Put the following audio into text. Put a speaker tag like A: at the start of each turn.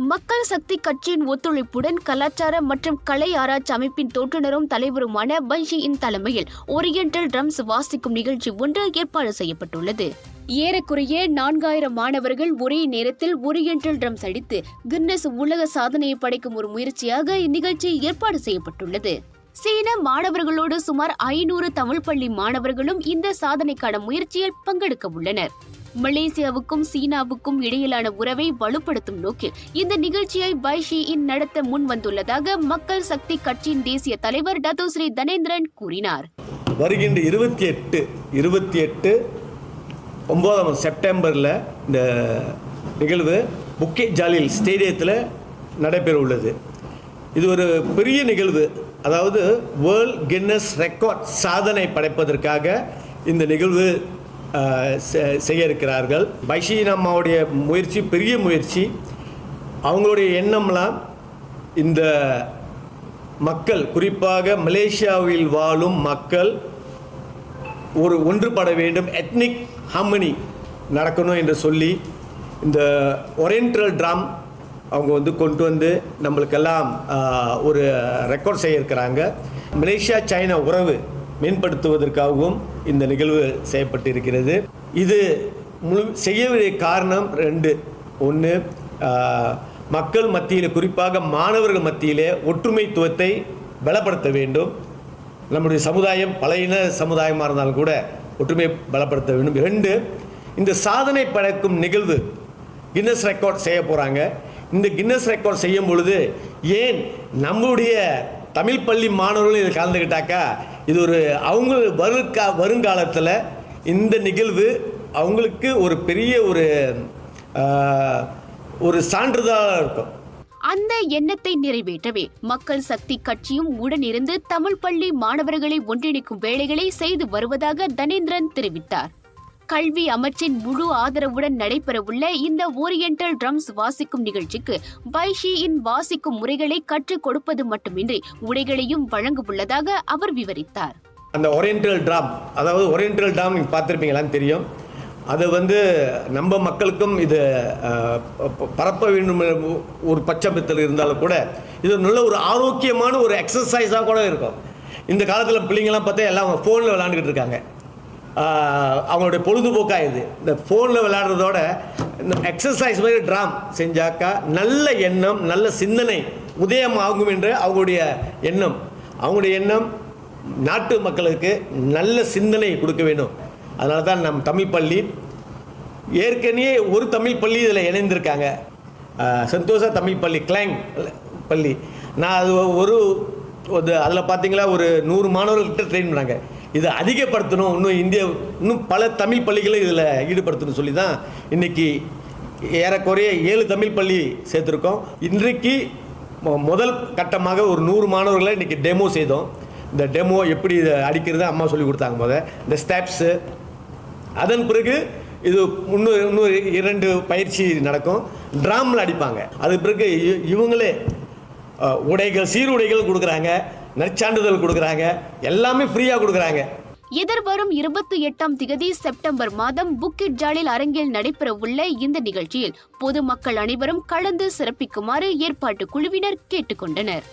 A: மக்கள் சக்தி கட்சியின் ஒத்துழைப்புடன் கலாச்சார மற்றும் கலை ஆராய்ச்சி அமைப்பின் தோற்றுநரும் தலைவருமான பைஷியின் தலைமையில் ஓரியண்டல் ட்ரம்ஸ் வாசிக்கும் நிகழ்ச்சி ஒன்று ஏற்பாடு செய்யப்பட்டுள்ளது. ஏறக்குறைய 4000 மாணவர்கள் ஒரே நேரத்தில் ஓரியண்டல் ட்ரம்ஸ் அடித்து கின்னஸ் உலக சாதனையை படைக்கும் ஒரு முயற்சியாக இந்நிகழ்ச்சி ஏற்பாடு செய்யப்பட்டுள்ளது. சீன மாணவர்களோடு சுமார் 500 தமிழ் பள்ளி மாணவர்களும் இந்த சாதனைக்கான முயற்சியில் பங்கெடுக்க உள்ளனர். மலேசியாவுக்கும் சீனாவுக்கும் இடையிலான உறவை வலுப்படுத்தும் நோக்கில் இந்த நிகழ்ச்சியை பைஷியின் நடத்த முன் வந்துள்ளதாக மக்கள் சக்தி கட்சியின் தேசிய தலைவர் டத்தோஸ்ரீ தனேந்திரன் கூறினார்.
B: வருகின்ற 28 9 செப்டம்பரில் இந்த நிகழ்வு புக்கெட் ஜாலில் ஸ்டேடியத்தில் நடைபெற உள்ளது. இது ஒரு பெரிய நிகழ்வு, அதாவது வேர்ல்ட் கின்னஸ் ரெக்கார்ட் சாதனை படைப்பதற்காக இந்த நிகழ்வு செய்ய இருக்கிறார்கள். பைஷின் அம்மாவுடைய முயற்சி பெரிய முயற்சி. அவங்களுடைய எண்ணம்லாம் இந்த மக்கள், குறிப்பாக மலேசியாவில் வாழும் மக்கள் ஒரு ஒன்றுபட வேண்டும், எத்னிக் ஹார்மனி நடக்கணும் என்று சொல்லி இந்த ஓரியண்டல் ட்ரம் அவங்க கொண்டு வந்து நம்மளுக்கெல்லாம் ஒரு ரெக்கார்ட் செய்ய இருக்கிறாங்க. மலேசியா சைனா உறவு மேம்படுத்துவதற்காகவும் இந்த நிகழ்வு செய்யப்பட்டிருக்கிறது. இது செய்ய வேண்டிய காரணம் 2. ஒன்று, மக்கள் மத்தியில், குறிப்பாக மாணவர்கள் மத்தியிலே ஒற்றுமைத்துவத்தை பலப்படுத்த வேண்டும். நம்முடைய சமுதாயம் பழைய சமுதாயமாக இருந்தாலும் கூட ஒற்றுமையை பலப்படுத்த வேண்டும். 2, இந்த சாதனை படைக்கும் நிகழ்வு கின்னஸ் ரெக்கார்ட் செய்ய போகிறாங்க. இந்த கின்னஸ் ரெக்கார்ட் செய்யும் பொழுது ஏன் நம்முடைய தமிழ் பள்ளி மாணவர்களும் இதில் கலந்துக்கிட்டாக்கா இது ஒரு அவங்க வருங்காலத்தில் இந்த நிகழ்வு அவங்களுக்கு ஒரு பெரிய ஒரு சான்றிதழாக இருக்கும்.
A: அந்த எண்ணத்தை நிறைவேற்றவே மக்கள் சக்தி கட்சியும் உடனிருந்து தமிழ் பள்ளி மாணவர்களை ஒன்றிணைக்கும் வேலைகளை செய்து வருவதாக தனேந்திரன் தெரிவித்தார். கல்வி அமைச்சின் முழு ஆதரவுடன் நடைபெறவுள்ள இந்த ஓரியண்டல் ட்ரம்ஸ் வாசிக்கும் நிகழ்ச்சிக்கு பைஷியின் வாசிக்கும் முறைகளை கற்றுக் கொடுப்பது மட்டுமின்றி உடைகளையும் வழங்க உள்ளதாக அவர் விவரித்தார்.
B: அந்த ஓரியண்டல் ட்ரம், அதாவது ஓரியண்டல் ட்ரம் நீங்கள் பார்த்துருப்பீங்களான்னு தெரியும். அது நம்ம மக்களுக்கும் இது பரப்ப வேண்டும் ஒரு பட்சத்தில் இருந்தாலும் கூட இது நல்ல ஒரு ஆரோக்கியமான ஒரு எக்ஸசைஸாக கூட இருக்கும். இந்த காலத்தில் பிள்ளைங்கள்லாம் பார்த்தா எல்லாம் ஃபோனில் விளாண்டுக்கிட்டு இருக்காங்க. அவங்களுடைய பொழுதுபோக்காக இது. இந்த ஃபோனில் விளையாடுறதோட இந்த எக்ஸசைஸ் மாதிரி ட்ராம் செஞ்சாக்கா நல்ல எண்ணம், நல்ல சிந்தனை உதயமாகும் என்று அவங்களுடைய எண்ணம் நாட்டு மக்களுக்கு நல்ல சிந்தனை கொடுக்க வேண்டும். அதனால தான் நம் தமிழ் பள்ளி ஏற்கனவே ஒரு தமிழ் பள்ளி இதில் இணைந்திருக்காங்க, சந்தோஷ தமிழ் பள்ளி, கிளாங் பள்ளி. நான் அது அதில் பார்த்தீங்களா ஒரு 100 மாணவர்கள்கிட்ட ட்ரெயின் பண்ணாங்க. இதை அதிகப்படுத்தணும், இன்னும் பல தமிழ் பள்ளிகளை இதில் ஈடுபடுத்தணும் சொல்லி தான் இன்றைக்கி ஏறக்குறைய 7 தமிழ் பள்ளி சேர்த்துருக்கோம். இன்றைக்கு முதல் கட்டமாக ஒரு 100 மாணவர்களை இன்றைக்கி டெமோ செய்தோம். இந்த டெமோ எப்படி இதை அடிக்கிறது அம்மா சொல்லி கொடுத்தாங்க. இந்த ஸ்டெப்ஸு, அதன் பிறகு இது இன்னும் 2 பயிற்சி நடக்கும். ட்ராமில் அடிப்பாங்க. அது பிறகு இவங்களே சீருடைகள் கொடுக்குறாங்க, நற்சான்றிதழ் கொடுக்குறாங்க, எல்லாமே ஃப்ரீயாக கொடுக்குறாங்க.
A: எதிர்வரும் 28 செப்டம்பர் மாதம் புக்கெட் ஜாலில் அரங்கில் நடைபெற உள்ள இந்த நிகழ்ச்சியில் பொதுமக்கள் அனைவரும் கலந்து சிறப்பிக்குமாறு ஏற்பாட்டு குழுவினர் கேட்டுக்கொண்டனர்.